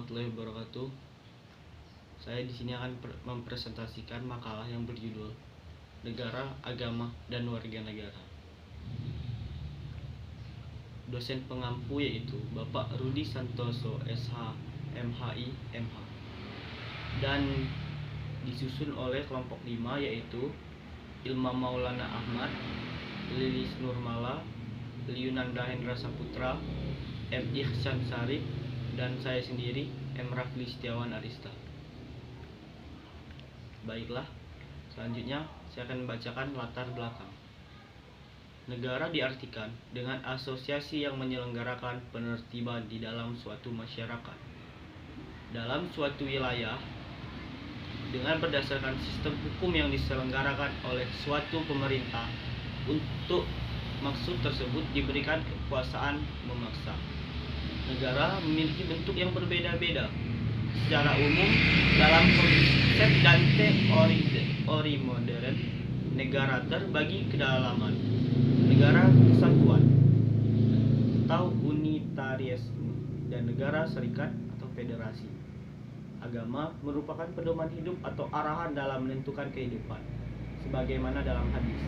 warahmatullahi wabarakatuh. Saya di sini akan mempresentasikan makalah yang berjudul Negara, Agama, dan Warga Negara. Dosen pengampu yaitu Bapak Rudi Santoso SH, MHI, MH. Dan disusun oleh kelompok 5 yaitu Ilma Maulana Ahmad, Lilis Nurmala, Liunanda Hendra Saputra, M. Ihsan Sarif, dan saya sendiri M. Rafli Setiawan Arista. Baiklah, selanjutnya saya akan membacakan latar belakang. Negara diartikan dengan asosiasi yang menyelenggarakan penertiban di dalam suatu masyarakat, dalam suatu wilayah, dengan berdasarkan sistem hukum yang diselenggarakan oleh suatu pemerintah. Untuk maksud tersebut diberikan kekuasaan memaksa. Negara memiliki bentuk yang berbeda-beda. Secara umum, dalam konsep dan teori modern, negara terbagi ke dalaman negara kesatuan atau unitarisme dan negara serikat atau federasi. Agama merupakan pedoman hidup atau arahan dalam menentukan kehidupan, sebagaimana dalam hadis.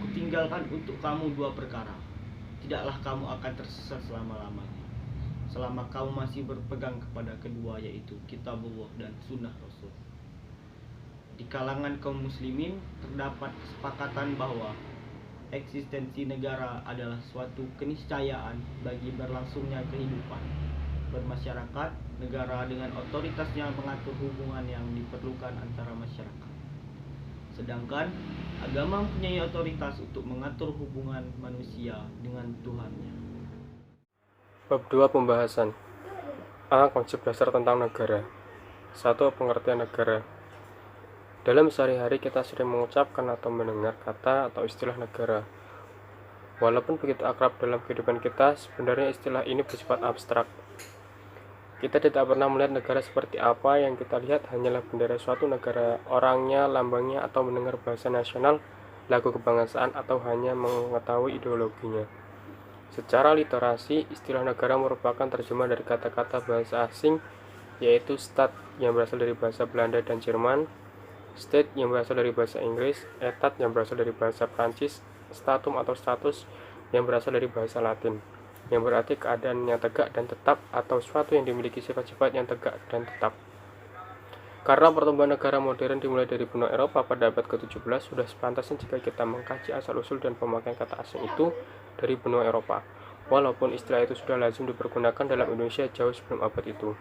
Kutinggalkan untuk kamu dua perkara, tidaklah kamu akan tersesat selama-lamanya, selama kamu masih berpegang kepada kedua, yaitu Kitabullah dan Sunnah Rasul. Di kalangan kaum muslimin terdapat kesepakatan bahwa eksistensi negara adalah suatu keniscayaan bagi berlangsungnya kehidupan bermasyarakat. Negara dengan otoritasnya mengatur hubungan yang diperlukan antara masyarakat, sedangkan agama mempunyai otoritas untuk mengatur hubungan manusia dengan Tuhannya. Bab 2 Pembahasan. A. Konsep dasar tentang negara. 1. Pengertian negara. Dalam sehari-hari kita sering mengucapkan atau mendengar kata atau istilah negara. Walaupun begitu akrab dalam kehidupan kita, sebenarnya istilah ini bersifat abstrak. Kita tidak pernah melihat negara seperti apa. Yang kita lihat hanyalah bendera suatu negara, orangnya, lambangnya, atau mendengar bahasa nasional, lagu kebangsaan, atau hanya mengetahui ideologinya. Secara literasi, istilah negara merupakan terjemah dari kata-kata bahasa asing, yaitu Staat yang berasal dari bahasa Belanda dan Jerman, State yang berasal dari bahasa Inggris, Etat yang berasal dari bahasa Prancis, Statum atau status yang berasal dari bahasa Latin, yang berarti keadaan yang tegak dan tetap atau suatu yang dimiliki sifat-sifat yang tegak dan tetap. Karena pertumbuhan negara modern dimulai dari benua Eropa pada abad ke-17, sudah sepantasnya jika kita mengkaji asal-usul dan pemakaian kata asing itu dari benua Eropa, walaupun istilah itu sudah lazim dipergunakan dalam Indonesia jauh sebelum abad itu.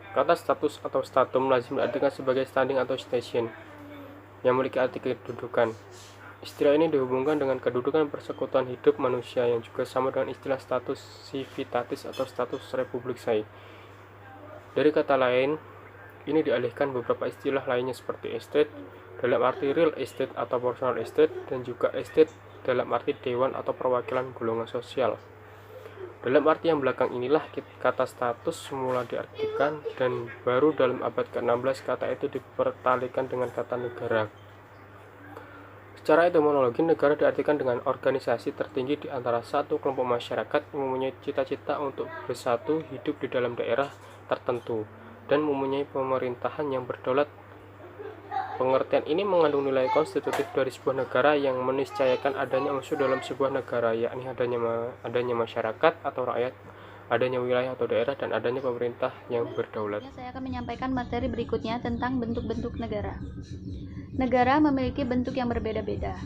Kata status atau statum lazim diartikan sebagai standing atau station, yang memiliki arti kedudukan. Istilah ini dihubungkan dengan kedudukan persekutuan hidup manusia, yang juga sama dengan istilah status civitatis atau status republik say. Dari kata lain, ini dialihkan beberapa istilah lainnya seperti estate dalam arti real estate atau personal estate, dan juga estate dalam arti dewan atau perwakilan golongan sosial. Dalam arti yang belakang inilah kata status semula diartikan, dan baru dalam abad ke-16 kata itu dipertalikan dengan kata negara. Secara etimologi, negara diartikan dengan organisasi tertinggi di antara satu kelompok masyarakat yang mempunyai cita-cita untuk bersatu hidup di dalam daerah tertentu dan mempunyai pemerintahan yang berdaulat. Pengertian ini mengandung nilai konstitutif dari sebuah negara yang meniscayakan adanya unsur dalam sebuah negara, yakni adanya masyarakat atau rakyat, adanya wilayah atau daerah, dan adanya pemerintah yang berdaulat. Saya akan menyampaikan materi berikutnya tentang bentuk-bentuk negara. Negara memiliki bentuk yang berbeda-beda.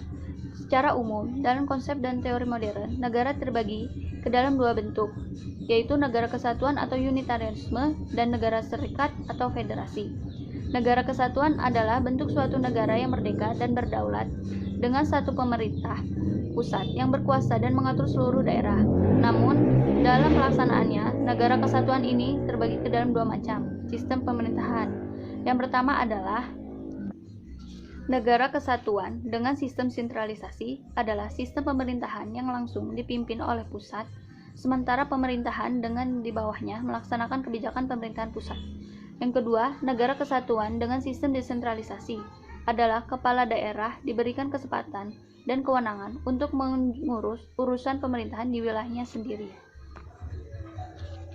Secara umum, dalam konsep dan teori modern, negara terbagi ke dalam dua bentuk, yaitu negara kesatuan atau unitarisme dan negara serikat atau federasi. Negara kesatuan adalah bentuk suatu negara yang merdeka dan berdaulat dengan satu pemerintah pusat yang berkuasa dan mengatur seluruh daerah. Namun, dalam pelaksanaannya, negara kesatuan ini terbagi ke dalam dua macam sistem pemerintahan. Yang pertama adalah negara kesatuan dengan sistem sentralisasi, adalah sistem pemerintahan yang langsung dipimpin oleh pusat, sementara pemerintahan dengan di bawahnya melaksanakan kebijakan pemerintahan pusat. Yang kedua, negara kesatuan dengan sistem desentralisasi, adalah kepala daerah diberikan kesempatan dan kewenangan untuk mengurus urusan pemerintahan di wilayahnya sendiri.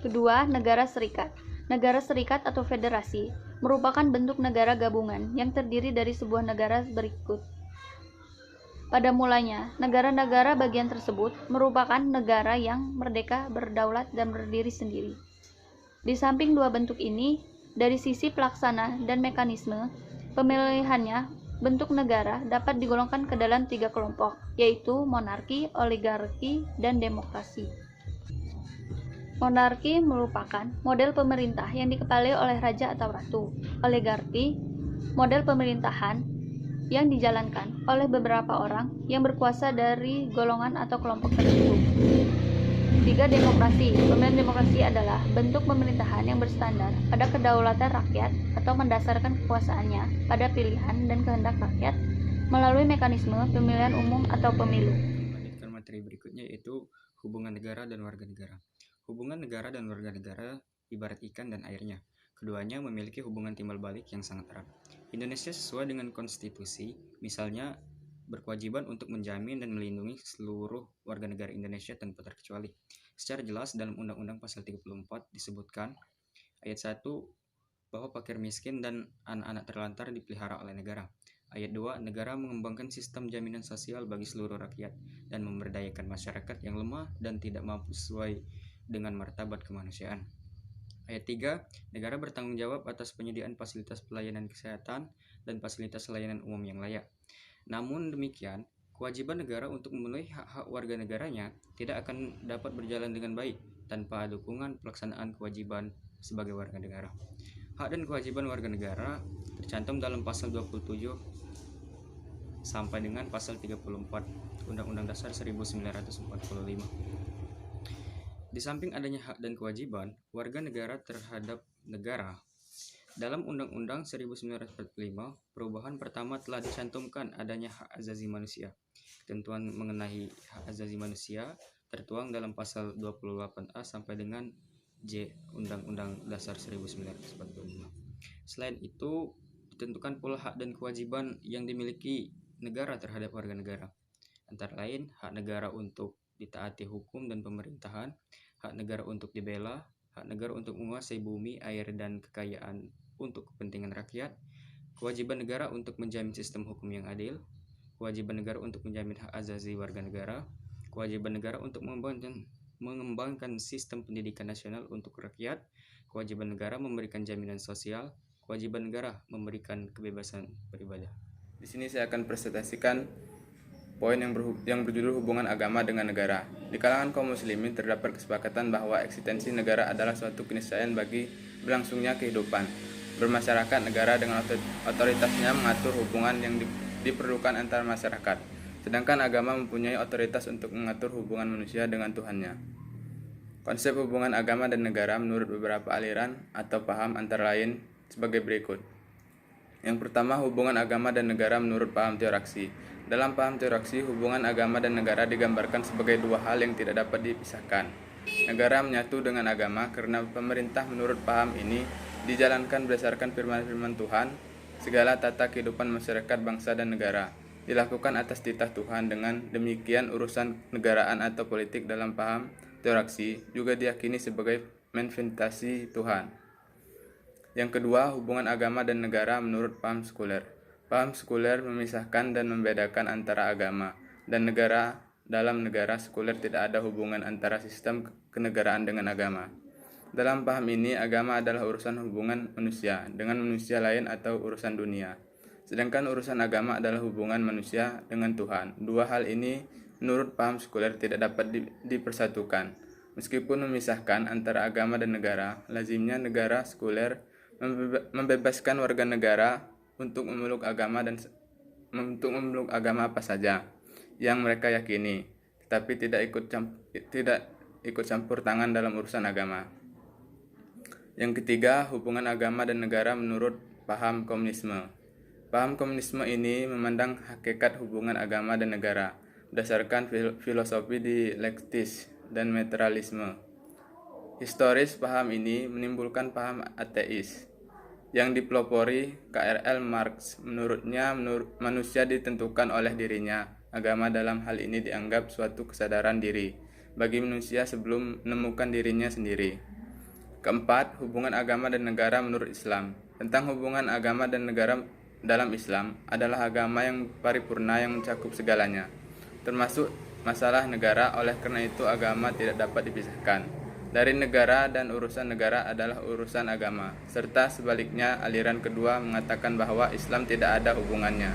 Kedua, negara serikat. Negara serikat atau federasi merupakan bentuk negara gabungan yang terdiri dari sebuah negara berikut. Pada mulanya, negara-negara bagian tersebut merupakan negara yang merdeka, berdaulat, dan berdiri sendiri. Di samping dua bentuk ini, dari sisi pelaksana dan mekanisme pemilihannya, bentuk negara dapat digolongkan ke dalam 3 kelompok, yaitu monarki, oligarki, dan demokrasi. Monarki merupakan model pemerintah yang dikepalai oleh raja atau ratu. Oligarki, model pemerintahan yang dijalankan oleh beberapa orang yang berkuasa dari golongan atau kelompok tertentu. 3. Demokrasi. Pemilihan demokrasi adalah bentuk pemerintahan yang berstandar pada kedaulatan rakyat atau mendasarkan kekuasaannya pada pilihan dan kehendak rakyat melalui mekanisme pemilihan umum atau pemilu. Lanjutkan materi berikutnya, yaitu hubungan negara dan warga negara. Hubungan negara dan warga negara ibarat ikan dan airnya. Keduanya memiliki hubungan timbal balik yang sangat erat. Indonesia sesuai dengan konstitusi, misalnya berkewajiban untuk menjamin dan melindungi seluruh warga negara Indonesia tanpa terkecuali. Secara jelas dalam Undang-Undang Pasal 34 disebutkan ayat 1 bahwa fakir miskin dan anak-anak terlantar dipelihara oleh negara. Ayat 2, negara mengembangkan sistem jaminan sosial bagi seluruh rakyat dan memberdayakan masyarakat yang lemah dan tidak mampu sesuai dengan martabat kemanusiaan. Ayat 3, negara bertanggung jawab atas penyediaan fasilitas pelayanan kesehatan dan fasilitas layanan umum yang layak. Namun demikian, kewajiban negara untuk memenuhi hak-hak warga negaranya tidak akan dapat berjalan dengan baik tanpa dukungan pelaksanaan kewajiban sebagai warga negara. Hak dan kewajiban warga negara tercantum dalam pasal 27 sampai dengan pasal 34 Undang-Undang Dasar 1945. Di samping adanya hak dan kewajiban warga negara terhadap negara, dalam Undang-Undang 1945, perubahan pertama telah dicantumkan adanya hak asasi manusia. Ketentuan mengenai hak asasi manusia tertuang dalam pasal 28A sampai dengan J Undang-Undang Dasar 1945. Selain itu, ditentukan pula hak dan kewajiban yang dimiliki negara terhadap warga negara. Antara lain, hak negara untuk ditaati hukum dan pemerintahan, hak negara untuk dibela, hak negara untuk menguasai bumi, air, dan kekayaan untuk kepentingan rakyat, kewajiban negara untuk menjamin sistem hukum yang adil, kewajiban negara untuk menjamin hak asasi warga negara, kewajiban negara untuk mengembangkan sistem pendidikan nasional untuk rakyat, kewajiban negara memberikan jaminan sosial, kewajiban negara memberikan kebebasan beribadah. Di sini saya akan presentasikan poin yang berjudul hubungan agama dengan negara. Di kalangan kaum muslimin terdapat kesepakatan bahwa eksistensi negara adalah suatu keniscayaan bagi berlangsungnya kehidupan bermasyarakat. Negara dengan otoritasnya mengatur hubungan yang diperlukan antar masyarakat, sedangkan agama mempunyai otoritas untuk mengatur hubungan manusia dengan Tuhannya. Konsep hubungan agama dan negara menurut beberapa aliran atau paham antara lain sebagai berikut. Yang pertama, hubungan agama dan negara menurut paham teokrasi. Dalam paham teokrasi, hubungan agama dan negara digambarkan sebagai dua hal yang tidak dapat dipisahkan. Negara menyatu dengan agama karena pemerintah menurut paham ini dijalankan berdasarkan firman-firman Tuhan. Segala tata kehidupan masyarakat, bangsa, dan negara dilakukan atas titah Tuhan. Dengan demikian, urusan negaraan atau politik dalam paham teokrasi juga diyakini sebagai manifestasi Tuhan. Yang kedua, hubungan agama dan negara menurut paham sekuler. Paham sekuler memisahkan dan membedakan antara agama dan negara. Dalam negara sekuler tidak ada hubungan antara sistem kenegaraan dengan agama. Dalam paham ini, agama adalah urusan hubungan manusia dengan manusia lain atau urusan dunia. Sedangkan urusan agama adalah hubungan manusia dengan Tuhan. Dua hal ini menurut paham sekuler tidak dapat dipersatukan. Meskipun memisahkan antara agama dan negara, lazimnya negara sekuler membebaskan warga negara untuk memeluk agama apa saja yang mereka yakini, tetapi tidak ikut campur tangan dalam urusan agama. Yang ketiga, hubungan agama dan negara menurut paham komunisme. Paham komunisme ini memandang hakikat hubungan agama dan negara berdasarkan filosofi dialektis dan materialisme. Historis paham ini menimbulkan paham ateis yang dipelopori KRL Marx. Menurutnya, manusia ditentukan oleh dirinya. Agama dalam hal ini dianggap suatu kesadaran diri bagi manusia sebelum menemukan dirinya sendiri. Keempat, hubungan agama dan negara menurut Islam. Tentang hubungan agama dan negara dalam Islam adalah agama yang paripurna yang mencakup segalanya, termasuk masalah negara. Oleh karena itu, agama tidak dapat dipisahkan dari negara dan urusan negara adalah urusan agama. Serta sebaliknya, aliran kedua mengatakan bahwa Islam tidak ada hubungannya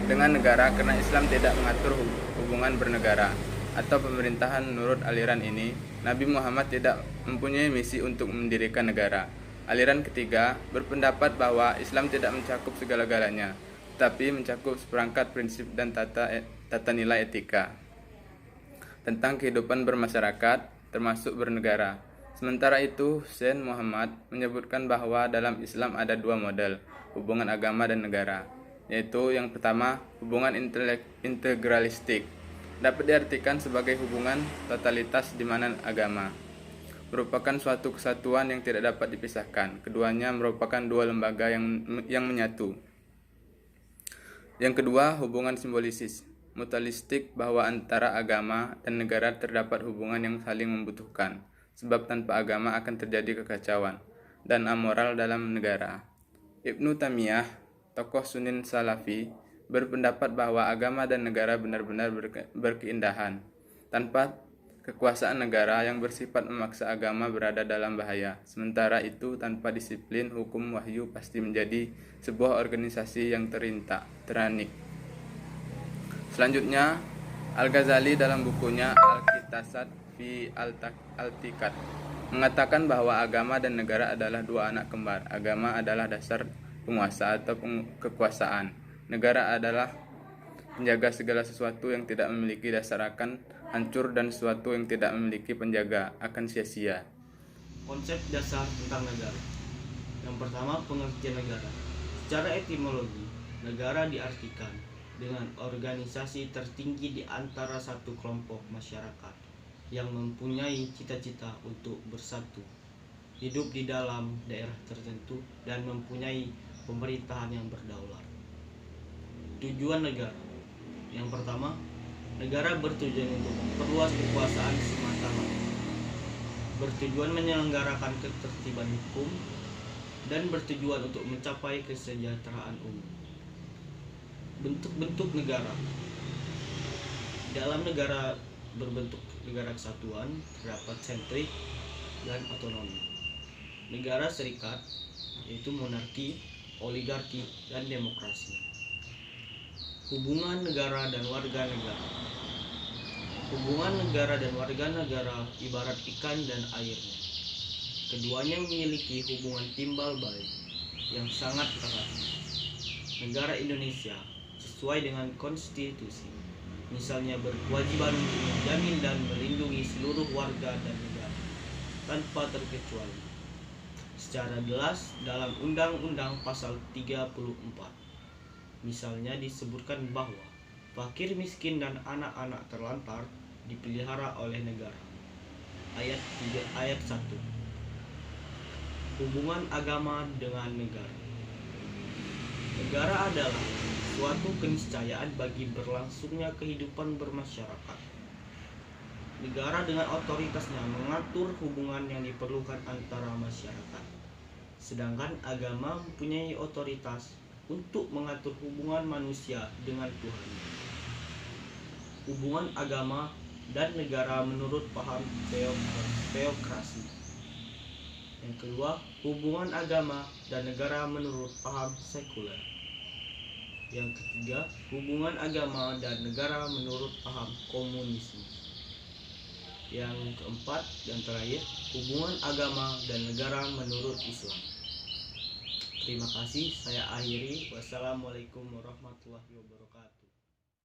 dengan negara karena Islam tidak mengatur hubungan bernegara atau pemerintahan. Menurut aliran ini, Nabi Muhammad tidak mempunyai misi untuk mendirikan negara. Aliran ketiga berpendapat bahwa Islam tidak mencakup segala-galanya, tapi mencakup seperangkat prinsip dan tata nilai etika tentang kehidupan bermasyarakat, termasuk bernegara. Sementara itu, Hussein Muhammad menyebutkan bahwa dalam Islam ada dua model hubungan agama dan negara, yaitu yang pertama, hubungan integralistik. Dapat diartikan sebagai hubungan totalitas di mana agama merupakan suatu kesatuan yang tidak dapat dipisahkan. Keduanya merupakan dua lembaga yang menyatu. Yang kedua, hubungan simbolisis, mutualistik, bahwa antara agama dan negara terdapat hubungan yang saling membutuhkan, sebab tanpa agama akan terjadi kekacauan dan amoral dalam negara. Ibnu Taimiyah, tokoh Sunni Salafi, berpendapat bahwa agama dan negara benar-benar berkeindahan. Tanpa kekuasaan negara yang bersifat memaksa, agama berada dalam bahaya. Sementara itu, tanpa disiplin hukum wahyu pasti menjadi sebuah organisasi yang teranik. Selanjutnya, Al-Ghazali dalam bukunya Al-Kitasat fi Al-Tiqat mengatakan bahwa agama dan negara adalah dua anak kembar. Agama adalah dasar penguasa atau kekuasaan. Negara adalah penjaga segala sesuatu yang tidak memiliki dasar akan hancur, dan sesuatu yang tidak memiliki penjaga akan sia-sia. Konsep dasar tentang negara. Yang pertama, pengertian negara. Secara etimologi, negara diartikan dengan organisasi tertinggi di antara satu kelompok masyarakat yang mempunyai cita-cita untuk bersatu, hidup di dalam daerah tertentu, dan mempunyai pemerintahan yang berdaulat. Tujuan negara. Yang pertama, negara bertujuan untuk memperluas kekuasaan semata-mata, bertujuan menyelenggarakan ketertiban hukum, dan bertujuan untuk mencapai kesejahteraan umum. Bentuk-bentuk negara. Dalam negara berbentuk negara kesatuan, terdapat sentrik dan otonomi. Negara serikat, yaitu monarki, oligarki, dan demokrasi. Hubungan negara dan warga negara. Hubungan negara dan warga negara ibarat ikan dan airnya. Keduanya memiliki hubungan timbal balik yang sangat erat. Negara Indonesia sesuai dengan konstitusi, misalnya berkewajiban untuk menjamin dan melindungi seluruh warga dan negara tanpa terkecuali. Secara jelas dalam Undang-Undang Pasal 34. Misalnya disebutkan bahwa fakir, miskin, dan anak-anak terlantar dipelihara oleh negara. Ayat 1. Hubungan agama dengan negara. Negara adalah suatu keniscayaan bagi berlangsungnya kehidupan bermasyarakat. Negara dengan otoritasnya mengatur hubungan yang diperlukan antara masyarakat, sedangkan agama mempunyai otoritas untuk mengatur hubungan manusia dengan Tuhan. Hubungan agama dan negara menurut paham teokrasi. Yang kedua, hubungan agama dan negara menurut paham sekuler. Yang ketiga, hubungan agama dan negara menurut paham komunisme. Yang keempat dan terakhir, hubungan agama dan negara menurut Islam. Terima kasih, saya akhiri. Wassalamualaikum warahmatullahi wabarakatuh.